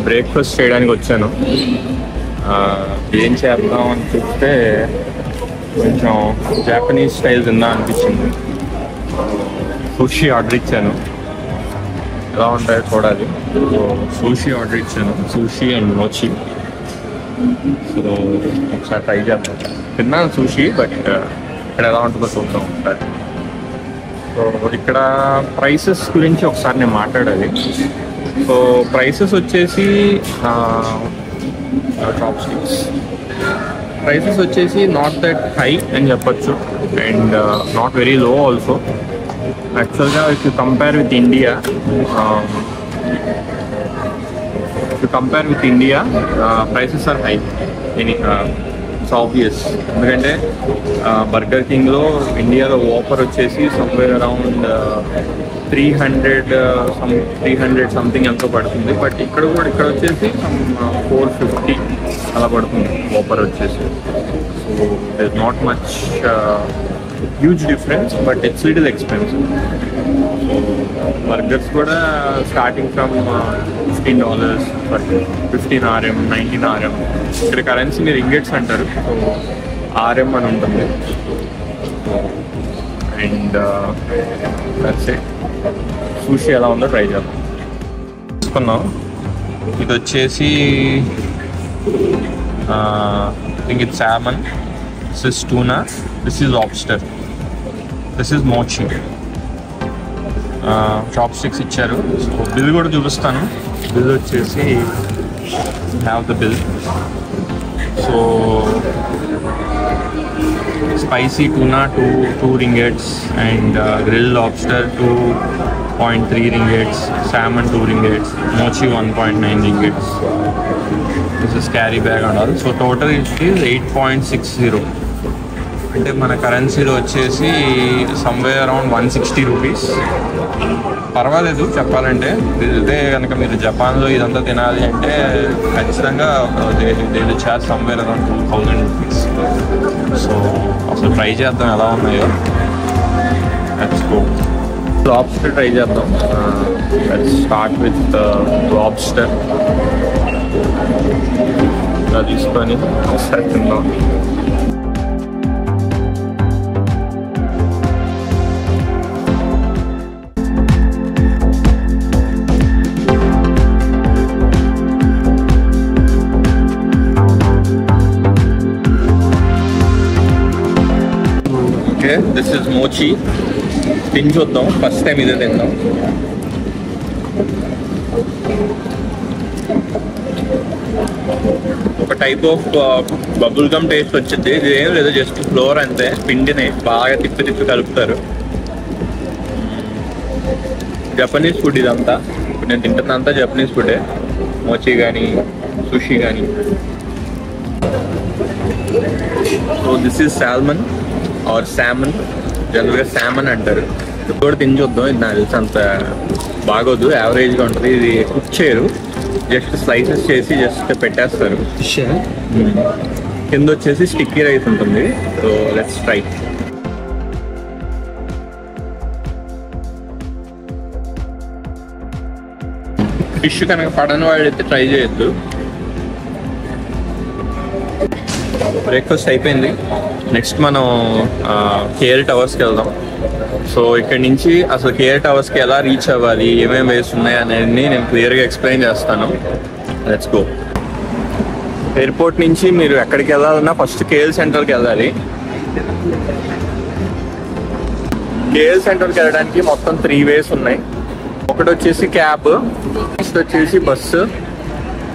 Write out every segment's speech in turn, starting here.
Breakfast చేయడానికి వచ్చాను. ఏం చేద్దాం అని చూస్తే కొంచెం జాపనీస్ స్టైల్ తిందా అనిపించింది. సుషి ఆర్డర్ ఇచ్చాను, ఎలా ఉంటాయో చూడాలి. సో సుషి ఆర్డర్ ఇచ్చాను, సుషి అండ్ మోచి. సో ఒకసారి ట్రై చేద్దాం. తిన్నాను సుషి, బట్ ఇక్కడ ఎలా ఉంటుందో చూద్దాం ఒకసారి. సో ఇక్కడ ప్రైసెస్ గురించి ఒకసారి నేను మాట్లాడాలి. సో ప్రైసెస్ వచ్చేసి చాప్ స్టిక్స్ ప్రైసెస్ వచ్చేసి నాట్ దట్ హై అని చెప్పచ్చు, and not very low also. యాక్చువల్గా if you compare with India prices are high. It's obvious, ఎందుకంటే బర్గర్ కింగ్లో ఇండియాలో ఆఫర్ వచ్చేసి సమ్వేర్ అరౌండ్ 300 సంథింగ్ ఎంతో పడుతుంది. బట్ ఇక్కడ వచ్చేసి 450 అలా పడుతుంది ఆఫర్ వచ్చేసి. So there not much huge difference, but it's little expensive. So burgers కూడా స్టార్టింగ్ ఫ్రమ్ $15, 15 RM, 19 RM. ఇక్కడ కరెన్సీని రింగెట్స్ అంటారు, సో RM అని ఉంటుంది. And that's it. సుషి ఎలా ఉందో ట్రై చేద్దాం. తీసుకున్నాం. ఇది వచ్చేసి I think it's salmon, this is tuna, this is lobster, this is mochi. Chopsticks ఇచ్చారు. సో బిల్ కూడా చూపిస్తాను. బిల్ వచ్చేసి have the bill. So spicy tuna 2 ringgits, and grill lobster 2.3 ringgits, salmon 2 ringgits, mochi 1.9 ringgits. This is carry bag and all. So total it is 8.60. అంటే మన కరెన్సీలో వచ్చేసి somewhere around 160 rupees. పర్వాలేదు చెప్పాలంటే. ఇదే కనుక మీరు జపాన్లో ఇదంతా తినాలి అంటే ఖచ్చితంగా they charge somewhere around 2000 rupees. So అసలు ట్రై చేద్దాం ఎలా ఉన్నాయో. Let's go. లాబ్స్టర్ ట్రై చేద్దాం. Let's start with lobster. ఇలా తీసుకొని ఒకసారి తిందాం. This is mochi. తిని చూద్దాం. ఫస్ట్ టైం ఇదే తిందాం. ఒక type of bubble gum taste వచ్చింది. ఇది ఏం లేదు, జస్ట్ ఫ్లోర్ అంతే. పిండిని బాగా తిప్పి కలుపుతారు. జపనీస్ ఫుడ్ ఇదంతా. ఇప్పుడు నేను తింటున్నంతా జపనీస్ ఫుడే. మోచి కానీ సుషి కానీ. So this is salmon or salmon. జనరల్గా శామన్ అంటారు. ఇది కూడా తిని చూద్దాం. ఇది నాకు తెలిసి అంత బాగోదు, యావరేజ్గా ఉంటుంది. ఇది కుక్ చేయరు, జస్ట్ స్లైసెస్ చేసి జస్ట్ పెట్టేస్తారు. కింద వచ్చేసి స్టిక్కీ రైస్ ఉంటుంది. So let's try. ఫిష్ కనుక పడని వాళ్ళు అయితే ట్రై చేయొద్దు. బ్రేక్ఫాస్ట్ అయిపోయింది. నెక్స్ట్ మనం కేఎల్ టవర్స్కి వెళ్దాం. సో ఇక్కడ నుంచి అసలు కేఎల్ టవర్స్కి ఎలా రీచ్ అవ్వాలి, ఏమేమి వేస్ ఉన్నాయి అనేది నేను క్లియర్గా ఎక్స్ప్లెయిన్ చేస్తాను. Let's go. ఎయిర్పోర్ట్ నుంచి మీరు ఎక్కడికి వెళ్ళాలన్నా ఫస్ట్ కేఎల్ సెంటర్కి వెళ్ళాలి. కేఎల్ సెంటర్కి వెళ్ళడానికి మొత్తం 3 ways ఉన్నాయి. ఒకటి వచ్చేసి క్యాబ్, నెక్స్ట్ వచ్చేసి బస్సు,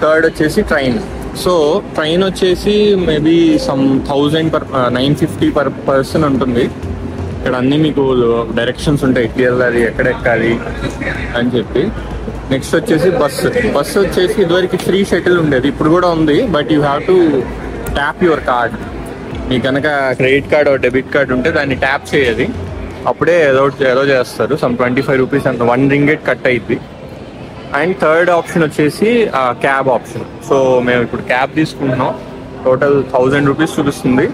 థర్డ్ వచ్చేసి ట్రైన్. సో ట్రైన్ వచ్చేసి మేబీ సమ్ 950 per person ఉంటుంది. ఇక్కడ అన్నీ మీకు డైరెక్షన్స్ ఉంటాయి, ఎట్టి వెళ్ళాలి, ఎక్కడ ఎక్కాలి అని చెప్పి. నెక్స్ట్ వచ్చేసి బస్సు వచ్చేసి ఇదివరకు ఫ్రీ షటిల్ ఉండేది, ఇప్పుడు కూడా ఉంది. But you have to tap your card. మీకు కనుక క్రెడిట్ కార్డ్ డెబిట్ కార్డ్ ఉంటే దాన్ని ట్యాప్ చేయాలి, అప్పుడే ఏదో చేస్తారు. సమ్ 25 రూపీస్ అంత, 1 ringgit కట్ అయింది. అండ్ థర్డ్ ఆప్షన్ వచ్చేసి క్యాబ్ ఆప్షన్. సో మేము ఇప్పుడు క్యాబ్ తీసుకుంటున్నాం. టోటల్ 1000 రూపీస్ చూపిస్తుంది.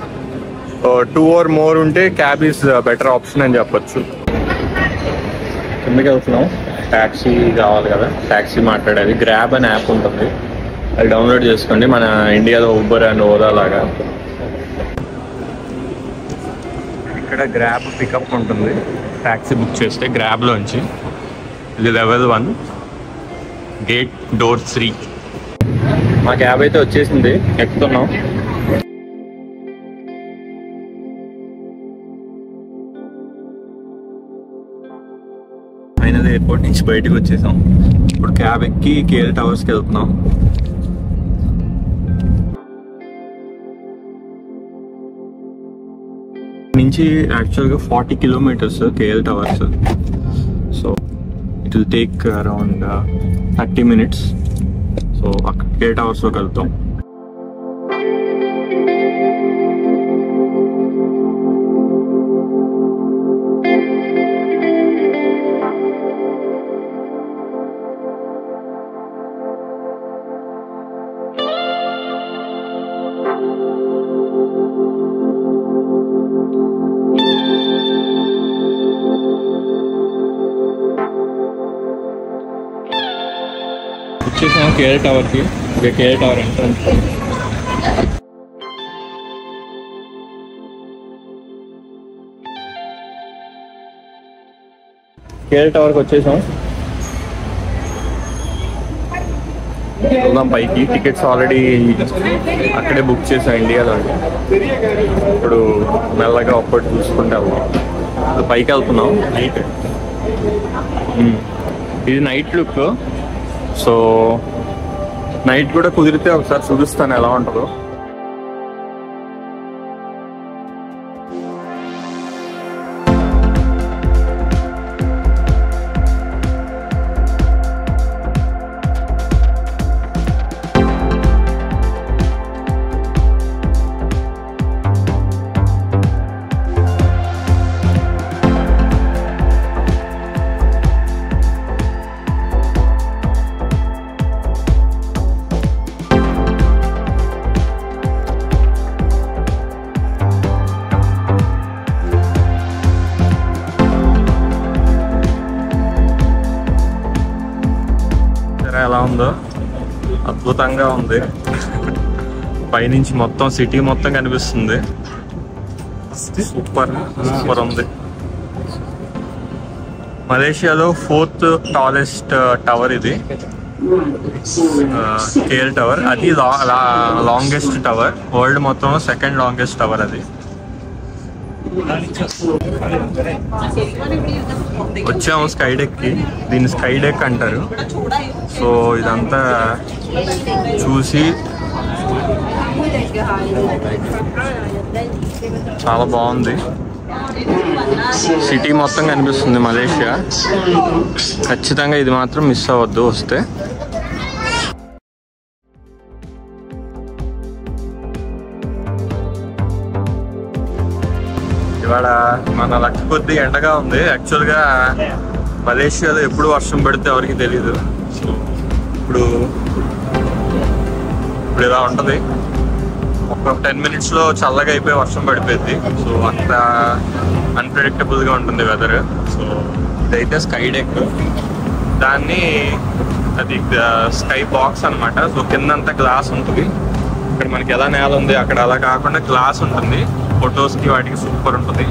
2 or more ఉంటే క్యాబ్ ఈజ్ బెటర్ ఆప్షన్ అని చెప్పొచ్చు. కిందకి వెళ్తున్నాం. ట్యాక్సీ కావాలి కదా, ట్యాక్సీ మాట్లాడేది. గ్రాబ్ అనే యాప్ ఉంటుంది, అది డౌన్లోడ్ చేసుకోండి. మన ఇండియాలో ఉబర్ అండ్ ఓలా లాగా. ఇక్కడ గ్రాబ్ పికప్ ఉంటుంది, ట్యాక్సీ బుక్ చేస్తే గ్రాబ్లోంచి. ఇది లెవెల్ 1, గేట్ డోర్ 3. మా క్యాబ్ అయితే వచ్చేసింది, ఎక్కుతున్నాం. ఫైనల్ ఎయిర్పోర్ట్ నుంచి బయటకు వచ్చేసాం. ఇప్పుడు క్యాబ్ ఎక్కి కేఎల్ టవర్స్కి వెళ్తున్నాం. నుంచి యాక్చువల్గా 40 kilometres KL towers. So it will take around 30 minutes. సో అక్కడ కేఎల్ టవర్స్లోకి వెళ్తాం. వచ్చేసాము కేఎల్ టవర్కి. KL tower entrance. కేఎల్ టవర్కి వచ్చేసాం. వెళ్దాం పైకి. టికెట్స్ ఆల్రెడీ అక్కడే బుక్ చేసాం ఇండియాలో. ఇప్పుడు మెల్లగా ఒక్కటి చూసుకుంటే వెళ్దాం. ఇప్పుడు పైకి వెళ్తున్నాం. నైట్ ఇది నైట్ లుక్. సో నైట్ కూడా కుదిరితే ఒకసారి చూపిస్తాను ఎలా ఉంటుందో. ఎలా ఉందో, అద్భుతంగా ఉంది. పైనుంచి మొత్తం సిటీ మొత్తం కనిపిస్తుంది. సూపర్ సూపర్ ఉంది. మలేషియాలో 4th టాలెస్ట్ టవర్ ఇది, కేఎల్ టవర్. అది లాంగెస్ట్ టవర్. వరల్డ్ మొత్తం 2nd లాంగెస్ట్ టవర్ అది. వచ్చాము స్కై డెక్కి. దీన్ని స్కై డెక్ అంటారు. సో ఇదంతా చూసి చాలా బాగుంది. సిటీ మొత్తం కనిపిస్తుంది మలేషియా. ఖచ్చితంగా ఇది మాత్రం మిస్ అవ్వద్దు వస్తే. ఇవాళ మన లక్ కొద్ది ఎండగా ఉంది. యాక్చువల్గా మలేషియాలో ఎప్పుడు వర్షం పడితే ఎవరికి తెలీదు. సో ఇప్పుడు ఇలా ఉంటుంది. ఒక 10 minutesలో చల్లగా అయిపోయి వర్షం పడిపోయింది. సో అంత అన్ప్రెడిక్టబుల్గా ఉంటుంది వెదర్. సో ఇదైతే స్కై డెక్. దాన్ని అది స్కై బాక్స్ అనమాట. సో కిందంతా గ్లాస్ ఉంటుంది. ఇక్కడ మనకి ఎలా నేల ఉంది అక్కడ అలా కాకుండా గ్లాస్ ఉంటుంది. ఫొటోస్కి వాటికి సూపర్ ఉంటుంది.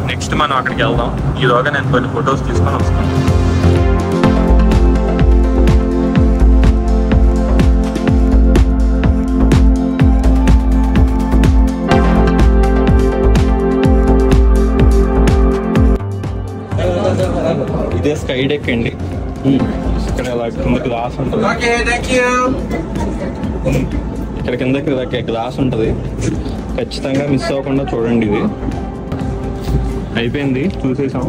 నెక్స్ట్ మనం అక్కడికి వెళ్దాం. ఈలోగా నేను కొన్ని ఫొటోస్ తీసుకొని వస్తాను. ఇదే స్కై డెక్ అండి. ఇక్కడ ఇలా కింద గ్లాస్ ఉంటుంది. ఇక్కడ కిందకి గ్లాస్ ఉంటుంది. ఖచ్చితంగా మిస్ అవ్వకుండా చూడండి. ఇది అయిపోయింది, చూసేసాం.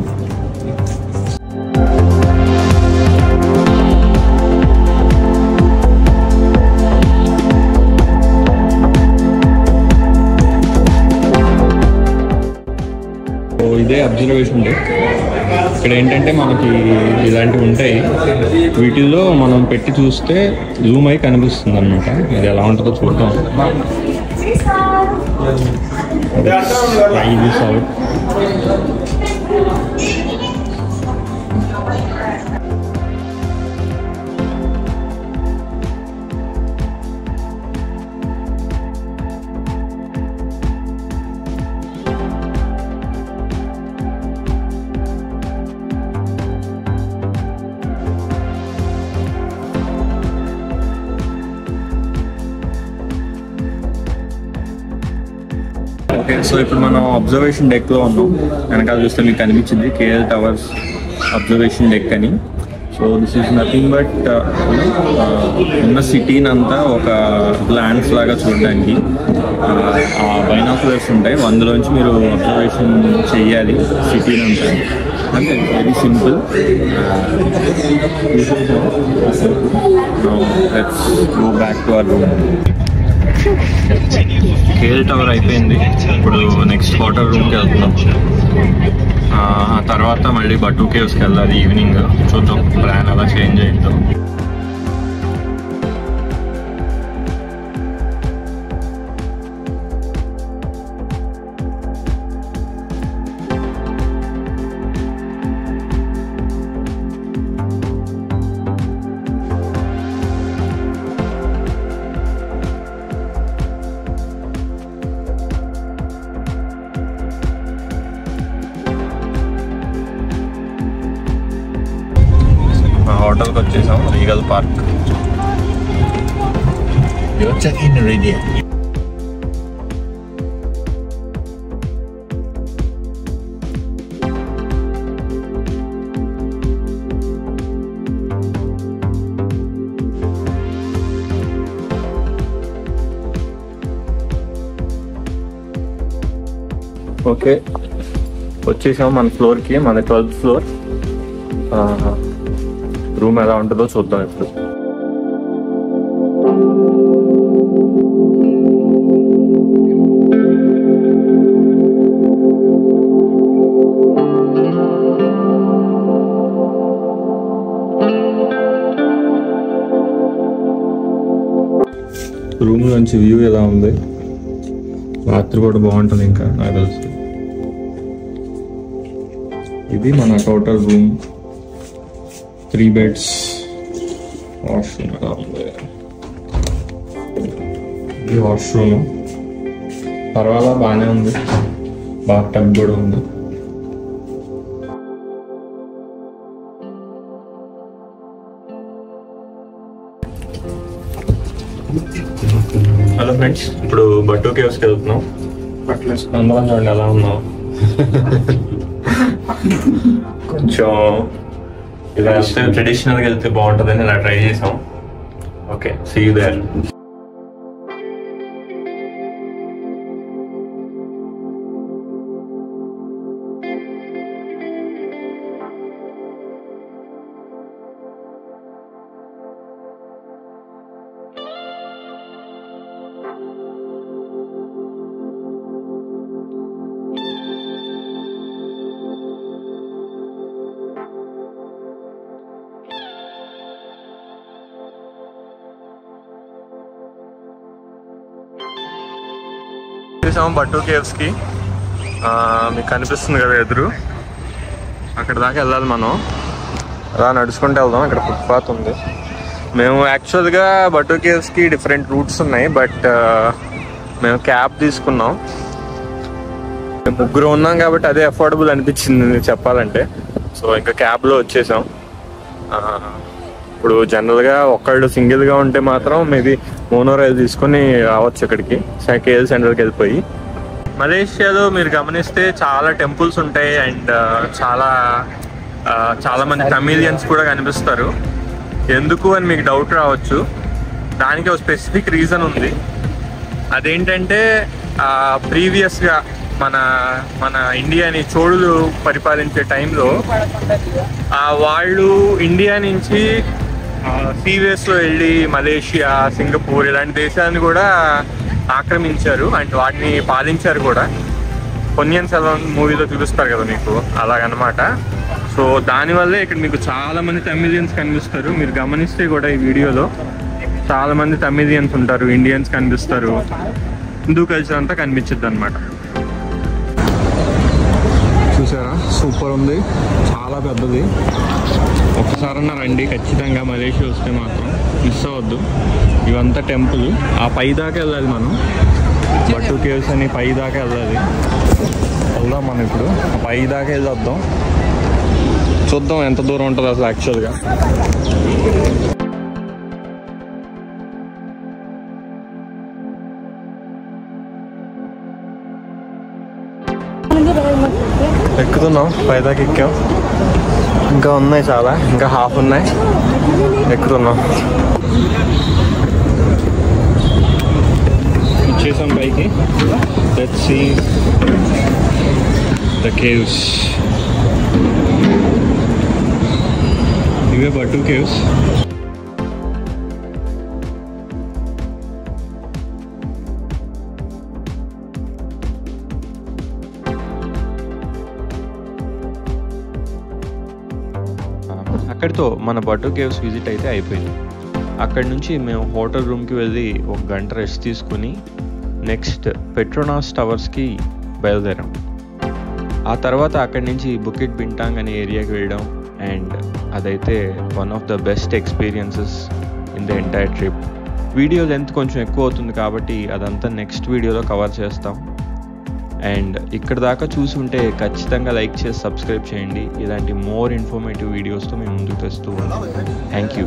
ఇదే అబ్జర్వేషన్ డెక్. ఇక్కడ ఏంటంటే మనకి ఇలాంటివి ఉంటాయి. వీటిల్లో మనం పెట్టి చూస్తే జూమ్ అయి కనిపిస్తుంది అనమాట. ఇది ఎలా ఉంటుందో చూద్దాం. ఓకే, సో ఇప్పుడు మనం అబ్జర్వేషన్ డెక్ లో ఉన్నాం. వెనకాల చూస్తే మీకు కనిపించింది కేఎల్ టవర్స్ అబ్జర్వేషన్ డెక్ అని. So this is nothing but ఉన్న సిటీని అంతా ఒక ల్యాండ్స్ లాగా చూడడానికి ఆ బైనాకులర్స్ ఉంటాయి, అందులోంచి మీరు అబ్జర్వేషన్ చెయ్యాలి సిటీని అంతా. అంటే very simple. Let's go back to our room. KL tower అయిపోయింది, ఇప్పుడు నెక్స్ట్ హోటల్ రూమ్కి వెళ్తున్నాం. తర్వాత మళ్ళీ బట్టు కేవ్స్కి వెళ్ళాలి ఈవినింగ్. చూద్దాం ప్లాన్ ఎలా చేంజ్ అయిందో. హోటల్కి వచ్చేసాం, రీగల్ పార్క్. ఓకే, వచ్చేసాం మన ఫ్లోర్కి, మన 12th ఫ్లోర్. రూమ్ ఎలా ఉంటుందో చూద్దాం ఇప్పుడు. రూమ్ నుంచి వ్యూ ఎలా ఉంది, రాత్రి కూడా బాగుంటుంది ఇంకా నాకు తెలుసు. ఇది మన టోటల్ రూమ్, 3 beds, వాష్రూమ్ ఎలా ఉంది. ఇది వాష్రూమ్ పర్వాలా బాగానే ఉంది, బాత్ టబ్ కూడా ఉంది. హలో ఫ్రెండ్స్, ఇప్పుడు బట్టు కేవ్స్కి వెళ్తున్నాం. అందరం చూడండి ఎలా ఉన్నాం. కొంచెం ఇలా వెళ్తే ట్రెడిషనల్గా వెళ్తే బాగుంటుందని ఇలా ట్రై చేసాం. Okay, see you there. Batu caves కి మీకు కనిపిస్తుంది కదా ఎదురు, అక్కడ దాకా వెళ్ళాలి మనం. అలా నడుచుకుంటూ వెళ్దాం, ఇక్కడ ఫుట్పాత్ ఉంది. మేము యాక్చువల్గా బట్టు కేవ్స్ కి డిఫరెంట్ రూట్స్ ఉన్నాయి, బట్ మేము క్యాబ్ తీసుకున్నాం. మేము 3 ఉన్నాం కాబట్టి అదే అఫోర్డబుల్ అనిపించింది చెప్పాలంటే. సో ఇంకా క్యాబ్లో వచ్చేసాం. ఇప్పుడు జనరల్గా ఒక్కళ్ళు సింగిల్గా ఉంటే మాత్రం మేబీ మోనో రైల్ తీసుకొని రావచ్చు ఇక్కడికి, కేఎల్ సెంటర్కి వెళ్ళిపోయి. మలేషియాలో మీరు గమనిస్తే చాలా టెంపుల్స్ ఉంటాయి అండ్ చాలా మంది తమిళియన్స్ కూడా కనిపిస్తారు. ఎందుకు అని మీకు డౌట్ రావచ్చు. దానికి ఒక స్పెసిఫిక్ రీజన్ ఉంది. అదేంటంటే ప్రీవియస్గా మన ఇండియాని చోళులు పరిపాలించే టైంలో వాళ్ళు ఇండియా నుంచి సీవేస్లో వెళ్ళి మలేషియా, సింగపూర్ ఇలాంటి దేశాలను కూడా ఆక్రమించారు అండ్ వాటిని పాలించారు కూడా. పొన్నియిన్ సెల్వన్ మూవీలో చూపిస్తారు కదా మీకు, అలాగనమాట. సో దానివల్లే ఇక్కడ మీకు చాలా మంది తమిళియన్స్ కనిపిస్తారు. మీరు గమనిస్తే కూడా ఈ వీడియోలో చాలా మంది తమిళియన్స్ ఉంటారు, ఇండియన్స్ కనిపిస్తారు, హిందూ కల్చర్ అంతా కనిపించద్దు అనమాట. చూసారా, సూపర్ ఉంది, చాలా పెద్దది. ఒక్కసారన్నా రండి ఖచ్చితంగా, మలేషియా వస్తే మాత్రం మిస్ అవ్వద్దు. ఇవంతా టెంపుల్, ఆ పై దాకా వెళ్ళాలి మనం. బట్టు కేవ్స్ అని పై దాకా వెళ్ళాలి. వెళ్దాం మనం ఇప్పుడు, ఆ పై దాకా వెళ్ళి వద్దాం, చూద్దాం ఎంత దూరం ఉంటుంది అసలు యాక్చువల్గా. ఎక్కుతున్నాం, పైదాకా ఎక్కాం. ఇంకా ఉన్నాయి చాలా, ఇంకా హాఫ్ ఉన్నాయి. ఎక్కుతున్నాం. వచ్చేసాం పైకి. Let's see the caves. ఇవే బట్టు కేవ్స్. అక్కడితో మన బట్టు కేవ్స్ విజిట్ అయితే అయిపోయింది. అక్కడి నుంచి మేము హోటల్ రూమ్కి వెళ్ళి 1 గంట రెస్ట్ తీసుకుని నెక్స్ట్ పెట్రోనాస్ టవర్స్కి బయలుదేరాం. ఆ తర్వాత అక్కడి నుంచి బుకిట్ బింటాంగ్ అనే ఏరియాకి వెళ్ళాం. అండ్ అదైతే one of the best experiences in the entire trip. Video length కొంచెం ఎక్కువ అవుతుంది కాబట్టి అదంతా నెక్స్ట్ వీడియోలో కవర్ చేస్తాం. అండ్ ఇక్కడ దాకా చూసి ఉంటే ఖచ్చితంగా లైక్ చేసి సబ్స్క్రైబ్ చేయండి. ఇలాంటి మోర్ ఇన్ఫర్మేటివ్ వీడియోస్తో మేము ముందుకు తెస్తూ ఉంటాం. Thank you.